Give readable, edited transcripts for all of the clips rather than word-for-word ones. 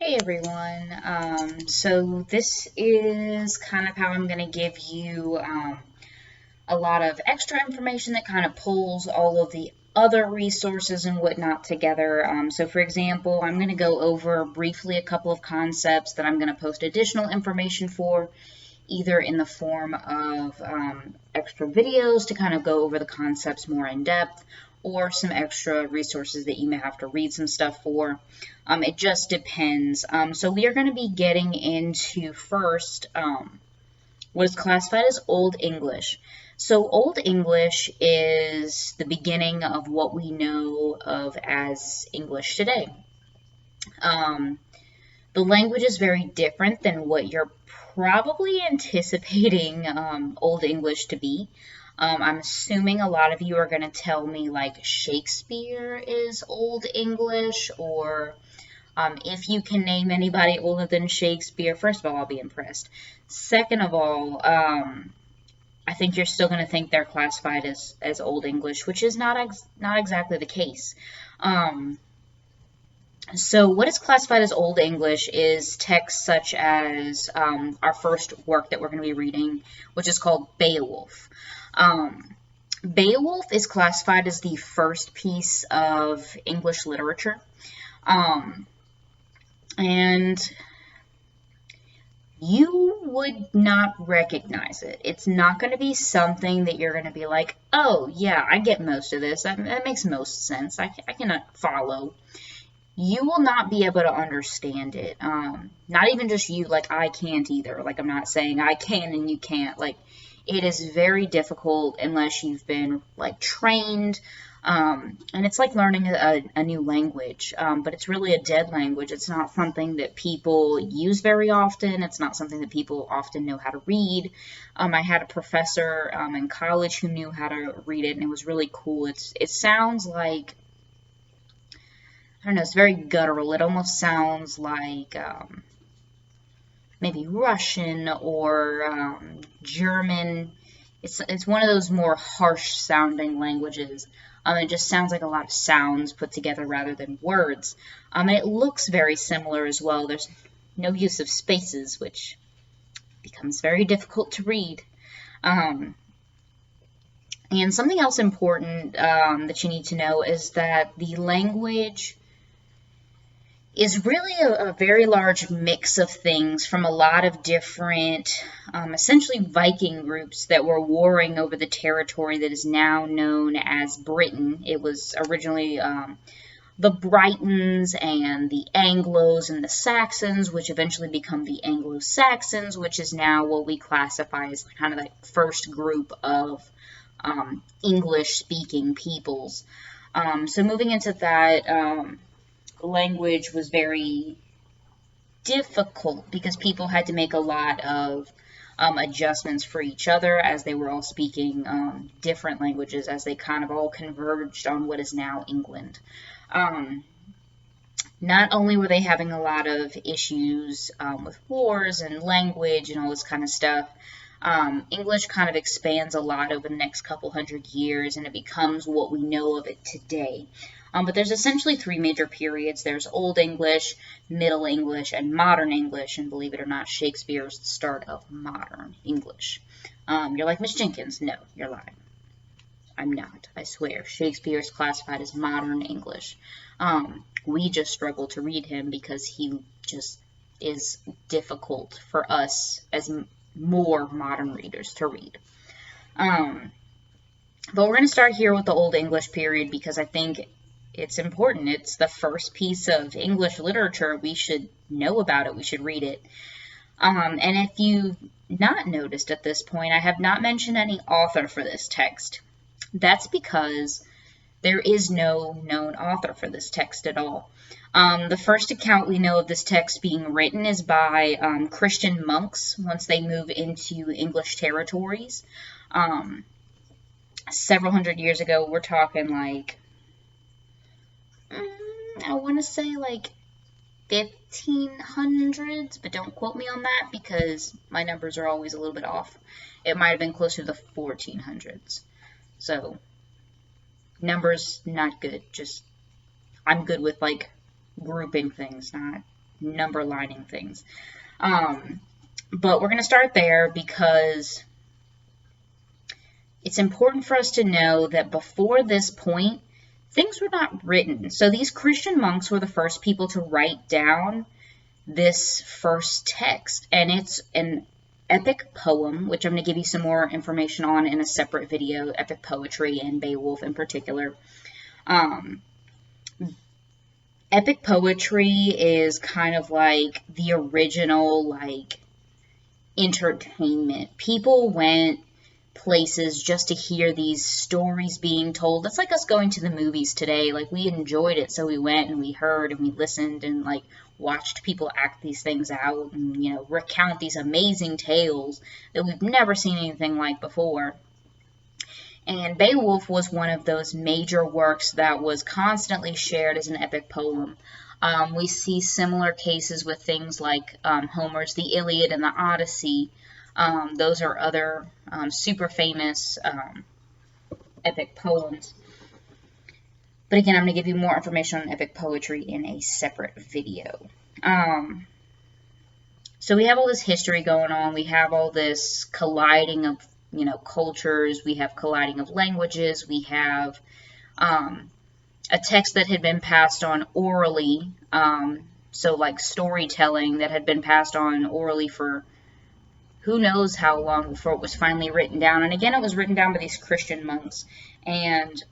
Hey everyone, so this is kind of how I'm going to give you a lot of extra information that kind of pulls all of the other resources and whatnot together. So for example, I'm going to go over briefly a couple of concepts that I'm going to post additional information for, either in the form of extra videos to kind of go over the concepts more in depth, or some extra resources that you may have to read some stuff for. It just depends. So we are going to be getting into first what is classified as Old English. So Old English is the beginning of what we know of as English today. The language is very different than what you're probably anticipating Old English to be. I'm assuming a lot of you are going to tell me like Shakespeare is Old English, or if you can name anybody older than Shakespeare, first of all, I'll be impressed. Second of all, I think you're still going to think they're classified as Old English, which is not exactly the case. So what is classified as Old English is texts such as our first work that we're going to be reading, which is called Beowulf. Beowulf is classified as the first piece of English literature. And you would not recognize it. It's not going to be something that you're going to be like, oh, yeah, I get most of this. That makes most sense. I can follow. You will not be able to understand it. Not even just you, like I can't either. Like I'm not saying I can and you can't. Like it is very difficult unless you've been like trained. And it's like learning a new language, but it's really a dead language. It's not something that people use very often. It's not something that people often know how to read. I had a professor in college who knew how to read it, and it was really cool. It sounds like, I don't know, it's very guttural. It almost sounds like maybe Russian or German. It's one of those more harsh sounding languages. It just sounds like a lot of sounds put together rather than words. And it looks very similar as well. There's no use of spaces, which becomes very difficult to read. And something else important that you need to know is that the language is really a very large mix of things from a lot of different, essentially Viking groups that were warring over the territory that is now known as Britain. It was originally the Britons and the Anglos and the Saxons, which eventually become the Anglo-Saxons, which is now what we classify as kind of like first group of English-speaking peoples. So moving into that, language was very difficult because people had to make a lot of adjustments for each other as they were all speaking different languages as they kind of all converged on what is now England. Not only were they having a lot of issues with wars and language and all this kind of stuff, English kind of expands a lot over the next couple hundred years, and it becomes what we know of it today. But there's essentially three major periods. There's Old English, Middle English, and Modern English. And believe it or not, Shakespeare is the start of Modern English. You're like, Miss Jenkins. No, you're lying. I'm not. I swear. Shakespeare is classified as Modern English. We just struggle to read him because he just is difficult for us as more modern readers to read. But we're going to start here with the Old English period because I think it's important. It's the first piece of English literature. We should know about it. We should read it. And if you've not noticed at this point, I have not mentioned any author for this text. That's because there is no known author for this text at all. The first account we know of this text being written is by Christian monks once they move into English territories. Several hundred years ago, we're talking like, I want to say like 1500s, but don't quote me on that because my numbers are always a little bit off. It might have been closer to the 1400s. So, numbers, not good. Just, I'm good with like grouping things, not number lining things. But we're going to start there because it's important for us to know that before this point, things were not written. So these Christian monks were the first people to write down this first text, and it's an epic poem, which I'm going to give you some more information on in a separate video, epic poetry and Beowulf in particular. Epic poetry is kind of like the original, like, entertainment. People went places just to hear these stories being told. It's like us going to the movies today. Like, we enjoyed it, so we went and we heard and we listened and, like, watched people act these things out and, you know, recount these amazing tales that we've never seen anything like before. And Beowulf was one of those major works that was constantly shared as an epic poem. We see similar cases with things like Homer's The Iliad and the Odyssey. Those are other super famous epic poems. But again, I'm going to give you more information on epic poetry in a separate video. So we have all this history going on. We have all this colliding of, you know, cultures. We have colliding of languages. We have a text that had been passed on orally. So like storytelling that had been passed on orally for who knows how long before it was finally written down. And again, it was written down by these Christian monks. And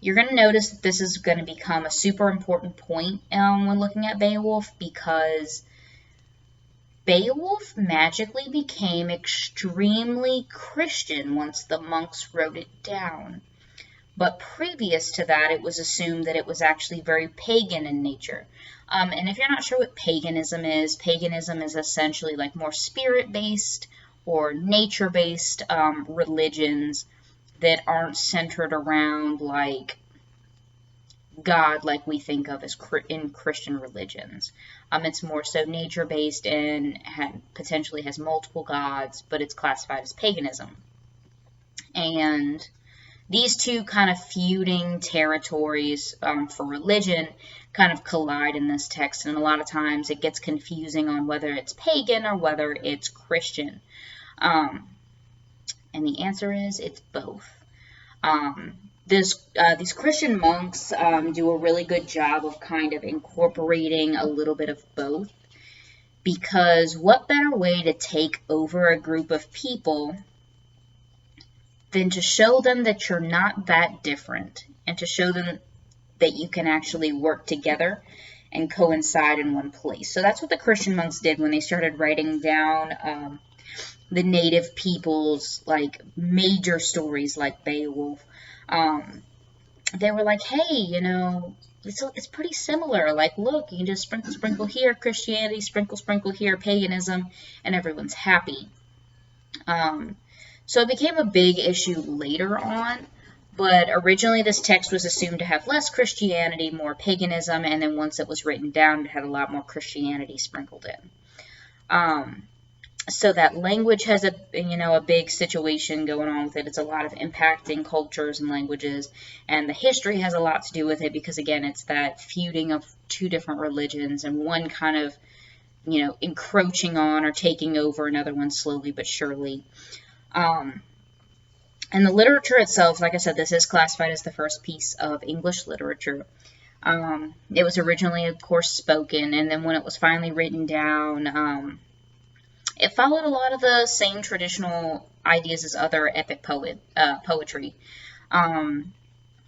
you're going to notice that this is going to become a super important point when looking at Beowulf, because Beowulf magically became extremely Christian once the monks wrote it down. But previous to that, it was assumed that it was actually very pagan in nature. And if you're not sure what paganism is essentially like more spirit-based or nature-based religions that aren't centered around like God like we think of as in Christian religions. It's more so nature-based and potentially has multiple gods, but it's classified as paganism. And these two kind of feuding territories for religion kind of collide in this text, and a lot of times it gets confusing on whether it's pagan or whether it's Christian. And the answer is it's both. These Christian monks do a really good job of kind of incorporating a little bit of both, because what better way to take over a group of people than to show them that you're not that different, and to show them that you can actually work together and coincide in one place. So that's what the Christian monks did when they started writing down the native people's like major stories like Beowulf. They were like, hey, you know, it's pretty similar. Like, look, you can just sprinkle here Christianity, sprinkle here paganism, and everyone's happy. So it became a big issue later on, but originally this text was assumed to have less Christianity, more paganism, and then once it was written down, it had a lot more Christianity sprinkled in. So that language has a big situation going on with it. It's a lot of impacting cultures and languages, and the history has a lot to do with it because, again, it's that feuding of two different religions and one kind of, you know, encroaching on or taking over another one slowly but surely. And the literature itself, like I said, this is classified as the first piece of English literature. It was originally, of course, spoken, and then when it was finally written down, it followed a lot of the same traditional ideas as other epic poetry. And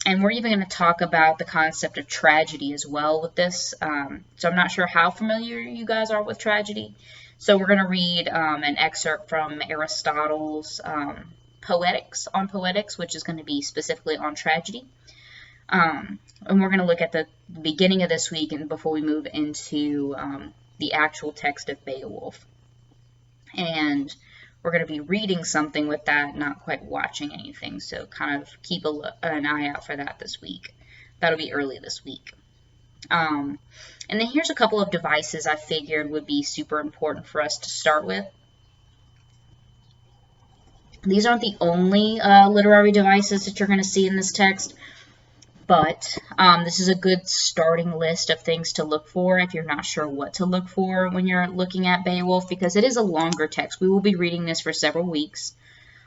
we're even going to talk about the concept of tragedy as well with this. So I'm not sure how familiar you guys are with tragedy. So we're going to read an excerpt from Aristotle's Poetics, which is going to be specifically on tragedy. And we're going to look at the beginning of this week and before we move into the actual text of Beowulf. And we're going to be reading something with that, not quite watching anything. So kind of keep an eye out for that this week. That'll be early this week. And then here's a couple of devices I figured would be super important for us to start with. These aren't the only literary devices that you're going to see in this text, But this is a good starting list of things to look for if you're not sure what to look for when you're looking at Beowulf, because it is a longer text. We will be reading this for several weeks,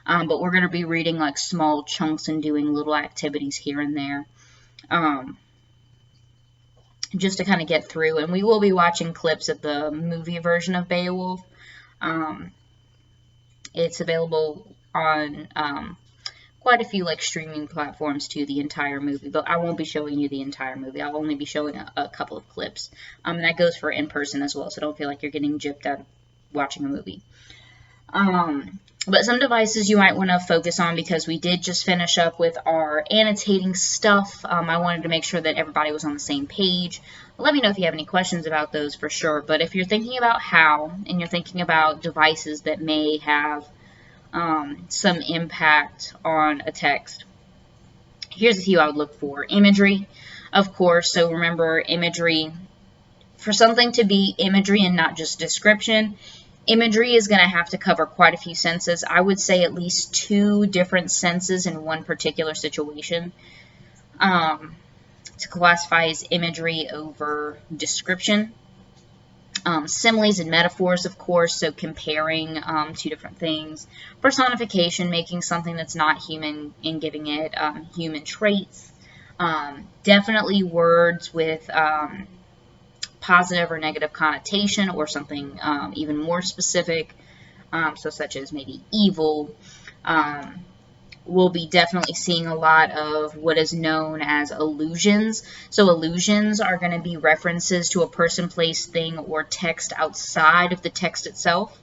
but we're going to be reading like small chunks and doing little activities here and there, just to kind of get through. And we will be watching clips of the movie version of Beowulf. It's available on quite a few like streaming platforms to the entire movie, but I won't be showing you the entire movie. I'll only be showing a couple of clips. And that goes for in person as well, so don't feel like you're getting gypped out watching a movie. But some devices you might want to focus on, because we did just finish up with our annotating stuff. I wanted to make sure that everybody was on the same page. Let me know if you have any questions about those for sure. But if you're thinking about how, and you're thinking about devices that may have some impact on a text, here's a few I would look for. Imagery, of course. So remember, imagery, for something to be imagery and not just description, imagery is going to have to cover quite a few senses. I would say at least 2 different senses in one particular situation to classify as imagery over description. Similes and metaphors, of course, so comparing 2 different things. Personification, making something that's not human and giving it human traits. Definitely words with positive or negative connotation, or something even more specific, so such as maybe evil. We'll be definitely seeing a lot of what is known as allusions. So allusions are going to be references to a person, place, thing, or text outside of the text itself.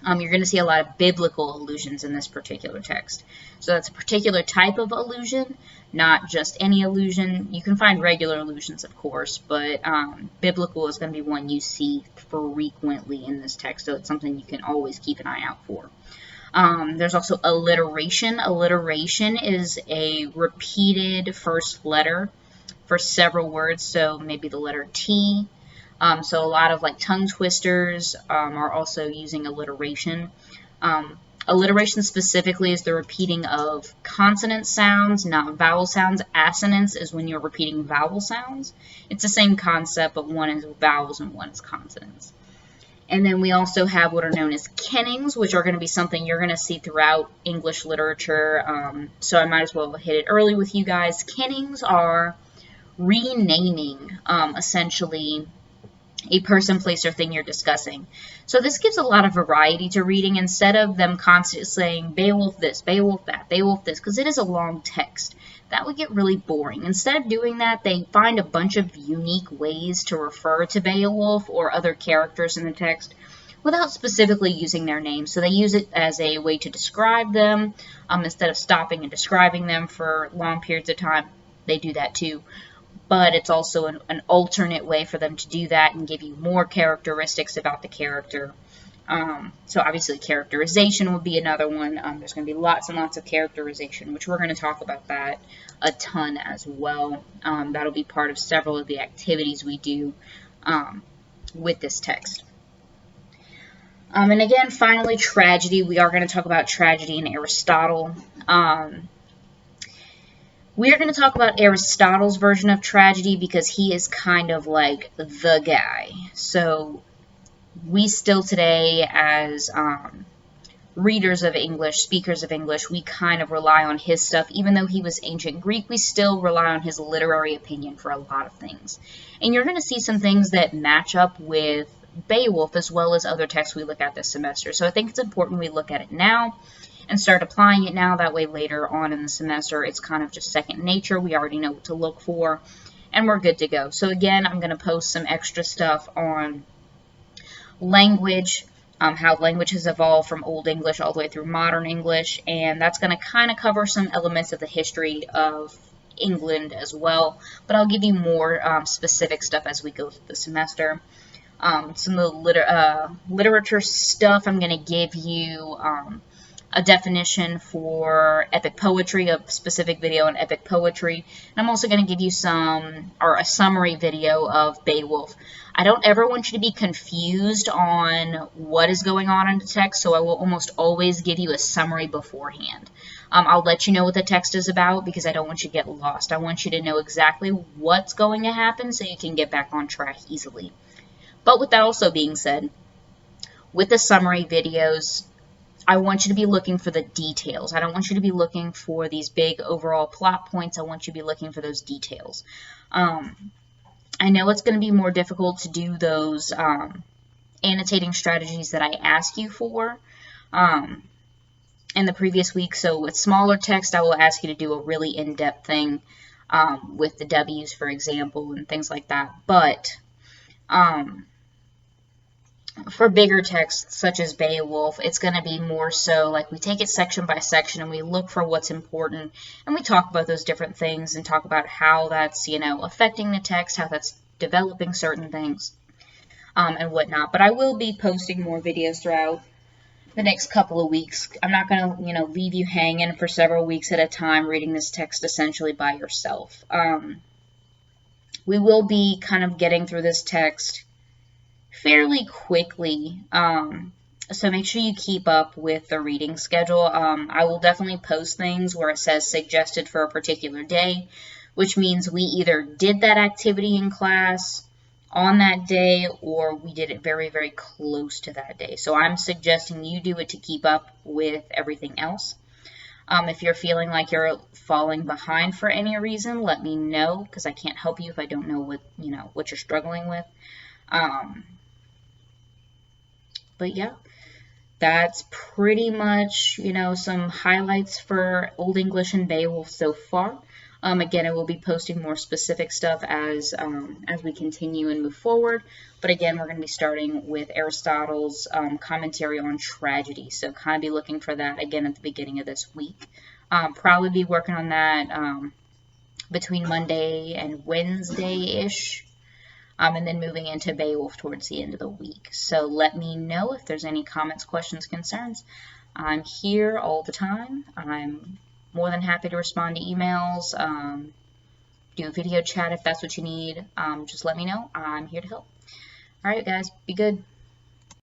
You're going to see a lot of biblical allusions in this particular text. So that's a particular type of allusion, not just any allusion. You can find regular allusions, of course, but biblical is going to be one you see frequently in this text, so it's something you can always keep an eye out for. There's also alliteration. Alliteration is a repeated first letter for several words, so maybe the letter T. So a lot of like tongue twisters are also using alliteration. Alliteration specifically is the repeating of consonant sounds, not vowel sounds. Assonance is when you're repeating vowel sounds. It's the same concept, but one is vowels and one is consonants. And then we also have what are known as kennings, which are going to be something you're going to see throughout English literature. So I might as well hit it early with you guys. Kennings are renaming, essentially, a person, place, or thing you're discussing. So this gives a lot of variety to reading, instead of them constantly saying Beowulf this, Beowulf that, Beowulf this, because it is a long text. That would get really boring. Instead of doing that, they find a bunch of unique ways to refer to Beowulf or other characters in the text without specifically using their names. So they use it as a way to describe them. Instead of stopping and describing them for long periods of time, they do that too. But it's also an alternate way for them to do that and give you more characteristics about the character. So obviously characterization would be another one. There's going to be lots and lots of characterization, which we're going to talk about that a ton as well. That'll be part of several of the activities we do with this text. And again, finally, tragedy. We are going to talk about tragedy in Aristotle. We are going to talk about Aristotle's version of tragedy because he is kind of like the guy. So we still today, as readers of English, speakers of English, we kind of rely on his stuff. Even though he was ancient Greek, we still rely on his literary opinion for a lot of things. And you're going to see some things that match up with Beowulf as well as other texts we look at this semester. So I think it's important we look at it now and start applying it now. That way later on in the semester, it's kind of just second nature. We already know what to look for, and we're good to go. So again, I'm going to post some extra stuff on language, how language has evolved from Old English all the way through Modern English, and that's going to kind of cover some elements of the history of England as well, but I'll give you more specific stuff as we go through the semester. Some of the literature stuff, I'm going to give you a definition for epic poetry, a specific video on epic poetry, and I'm also going to give you a summary video of Beowulf. I don't ever want you to be confused on what is going on in the text, so I will almost always give you a summary beforehand. I'll let you know what the text is about because I don't want you to get lost. I want you to know exactly what's going to happen so you can get back on track easily. But with that also being said, with the summary videos, I want you to be looking for the details. I don't want you to be looking for these big overall plot points. I want you to be looking for those details. I know it's going to be more difficult to do those annotating strategies that I ask you for in the previous week. So with smaller text, I will ask you to do a really in-depth thing with the W's, for example, and things like that. But for bigger texts, such as Beowulf, it's going to be more so like we take it section by section and we look for what's important and we talk about those different things and talk about how that's, affecting the text, how that's developing certain things, and whatnot. But I will be posting more videos throughout the next couple of weeks. I'm not going to, leave you hanging for several weeks at a time reading this text essentially by yourself. We will be kind of getting through this text fairly quickly, so make sure you keep up with the reading schedule. I will definitely post things where it says suggested for a particular day, which means we either did that activity in class on that day or we did it very, very close to that day. So I'm suggesting you do it to keep up with everything else. If you're feeling like you're falling behind for any reason, let me know, because I can't help you if I don't know what you're struggling with. But yeah, that's pretty much, some highlights for Old English and Beowulf so far. Again, I will be posting more specific stuff as we continue and move forward. But again, we're going to be starting with Aristotle's commentary on tragedy. So kind of be looking for that again at the beginning of this week. Probably be working on that between Monday and Wednesday-ish. And then moving into Beowulf towards the end of the week. So let me know if there's any comments, questions, concerns. I'm here all the time. I'm more than happy to respond to emails, do a video chat if that's what you need. Just let me know. I'm here to help. All right, guys, be good.